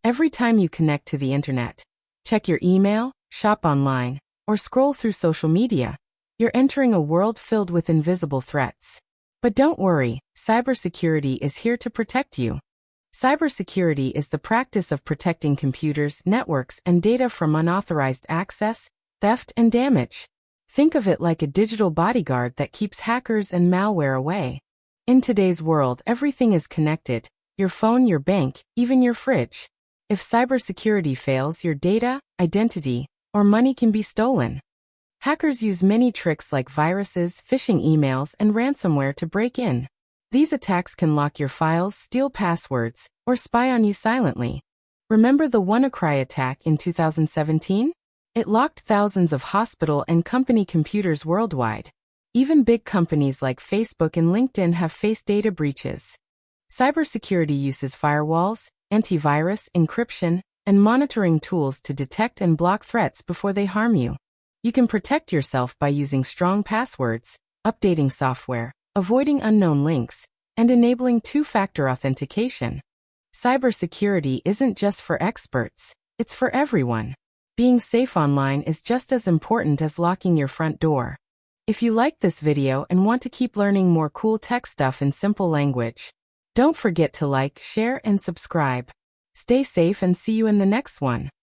Every time you connect to the internet, check your email, shop online, or scroll through social media, you're entering a world filled with invisible threats. But don't worry, cybersecurity is here to protect you. Cybersecurity is the practice of protecting computers, networks, and data from unauthorized access, theft, and damage. Think of it like a digital bodyguard that keeps hackers and malware away. In today's world, everything is connected: your phone, your bank, even your fridge. If cybersecurity fails, your data, identity, or money can be stolen. Hackers use many tricks like viruses, phishing emails, and ransomware to break in. These attacks can lock your files, steal passwords, or spy on you silently. Remember the WannaCry attack in 2017? It locked thousands of hospital and company computers worldwide. Even big companies like Facebook and LinkedIn have faced data breaches. Cybersecurity uses firewalls, antivirus, encryption, and monitoring tools to detect and block threats before they harm you. You can protect yourself by using strong passwords, updating software, avoiding unknown links, and enabling two-factor authentication. Cybersecurity isn't just for experts, it's for everyone. Being safe online is just as important as locking your front door. If you liked this video and want to keep learning more cool tech stuff in simple language, don't forget to like, share, and subscribe. Stay safe and see you in the next one.